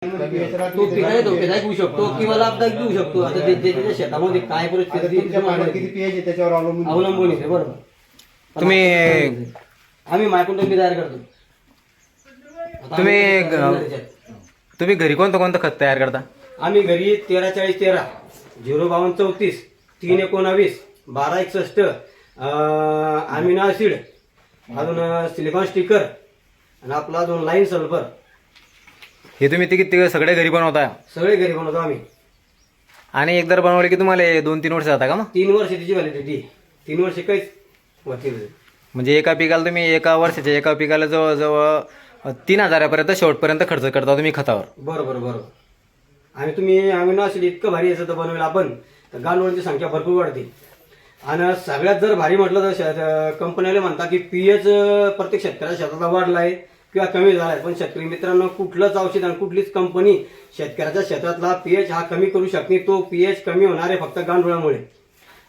तो पिकाने धोकेदायक होऊ शकतो किंवा लाभदायक देऊ शकतो. आता त्याच्या शेतामध्ये काय परिस्थिती किती पीएच आहे त्याच्यावर अवलंबून आहे. बरोबर. तुम्ही आम्ही मायक्रोन्यूट्रन तयार करतो. तुम्ही घरी कोणतं खत तयार करता? आम्ही घरी 13-40-13, 052-34, 319, 1261, अमिनो ऍसिड, अजून सिलिकॉन स्टिकर आणि आपला अजून लाईन सल्फर हे तुम्ही ते सगळे घरी बनवता? सगळे घरी बनवतो आम्ही. आणि एकदा बनवले की तुम्हाला 2-3 वर्ष जाता का? मग 3 वर्ष त्याची व्हॅलिडिटी. 3 वर्ष काहीच होती. म्हणजे एका पिकाला तुम्ही एका वर्षाच्या एका पिकाला जवळजवळ 3,000 पर्यंत शेवटपर्यंत खर्च करता तुम्ही खतावर? बरोबर. आणि तुम्ही अमिनो ऍसिड इतकं भारी याचं तर बनवेल आपण तर गांडुळांची संख्या भरपूर वाढते. आणि सगळ्यात जर भारी म्हटलं तर कंपनीला म्हणता की पीएच प्रत्येक शेतकऱ्याच्या शेताचा वाढलाय किंवा कमी झालाय. पण शेतकरी मित्रांनो, कुठलंच औषध आणि कुठलीच कंपनी शेतकऱ्याच्या शेतातला पीएच हा कमी करू शकते. तो पीएच कमी होणार आहे फक्त गांडुळामुळे.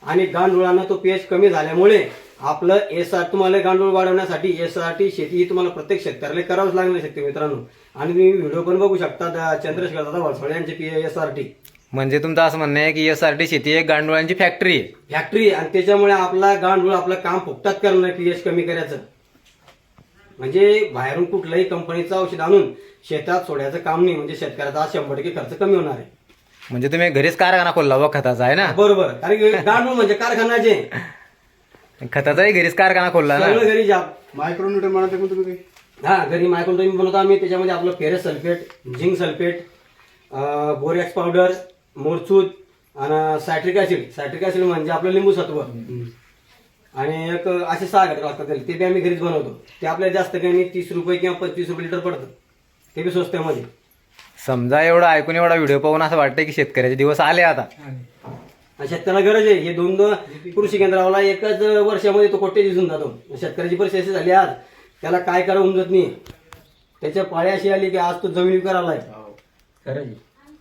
आणि गांडुळानं तो पीएच कमी झाल्यामुळे आपलं तुम्हाला गांडूळ वाढवण्यासाठी एसआरटी शेती ही तुम्हाला प्रत्येक शेतकऱ्याला करावंच लागणार शेतकरी मित्रांनो. आणि तुम्ही व्हिडिओ पण बघू शकता चंद्रशेखर दादा वळसवडे यांची एसआरटी. म्हणजे तुमचं असं म्हणणं आहे की एसआरटी शेती एक गांडुळांची फॅक्टरी आहे. आणि त्याच्यामुळे आपला गांडूळ आपलं काम फुकटात करणं पीएच कमी करायचं. म्हणजे बाहेरून कुठल्याही कंपनीचं औषध आणून शेतात सोडायचं काम नाही. म्हणजे शेतकऱ्याचा 100% खर्च कमी होणार आहे. म्हणजे तुम्ही घरीच कारखाना खोलला व खताचा आहे ना? बरोबर. कारण की गांडूळ म्हणजे कारखानाचे. खताचाही घरीच कारखाना खोलला ना? सगळं घरी जा. मायक्रोन्यूट्रन बनवते तुम्ही काही? हा, घरी मायक्रोन्यूट्रन बनवतो आम्ही. त्याच्यामध्ये आपलं ferrous sulphate, zinc sulphate, borax powder, मोरचूत आणि सायट्रिक ऍसिड म्हणजे आपलं लिंबू सत्व आणि एक असे 6 घटक लागतात. ते बी आम्ही घरीच बनवतो. ते आपल्याला जास्त काही नाही, 30 रुपये किंवा 25 रुपये लिटर पडतं. ते बी स्वस्तामध्ये. समजा एवढं ऐकून एवढा व्हिडिओ पाहून असं वाटतं की शेतकऱ्याचे दिवस आले आता. शेतकऱ्याला गरज आहे. हे 2 कृषी केंद्रावाला एकच वर्षामध्ये तो कोट्टे दिसून जातो. शेतकऱ्याची परिस्थिती अशी झाली आज त्याला काय करा उमजत नाही. त्याच्या पाळी अशी आली की आज तो जमीन विकारायला आहे. खरं.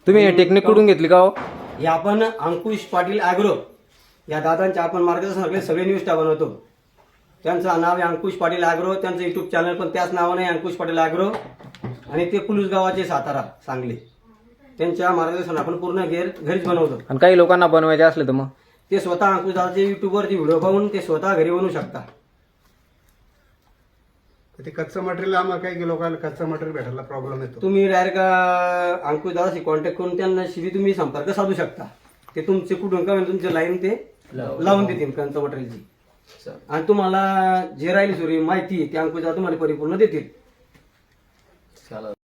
तुम्ही टेक्निक कुठून घेतली का हो? हे आपण अंकुश पाटील ॲग्रो या दादांच्या आपण मार्गदर्शनाखाली सगळे न्यूज बनवतो. त्यांचं नाव आहे अंकुश पाटील ॲग्रो. त्यांचं युट्यूब चॅनल पण त्याच नावाने अंकुश पाटील ॲग्रो. आणि ते कुलूस गावाचे, सातारा, सांगली. त्यांच्या मार्गदर्शन आपण पूर्ण घरीच बनवतो. आणि काही लोकांना बनवायचे असले तर मग ते स्वतः अंकुश दादाचे युट्यूबवरती व्हिडिओ पाहून ते स्वतः घरी बनवू शकता. ते कच्चं मटेरियल आम्हाला काही लोकांना कच्चं मटेरियल भेटायला प्रॉब्लेम येतो. तुम्ही डायरेक्ट अंकुश दादाशी कॉन्टॅक्ट करून त्यांना तुम्ही संपर्क साधू शकता. ते तुमचे कुठून का तुमचे लाईन ते लावून देतील कच्चं मटेरियलची. आणि तुम्हाला जे राहिली सुरी माहिती ते अंकुश दादा तुम्हाला परिपूर्ण देतील.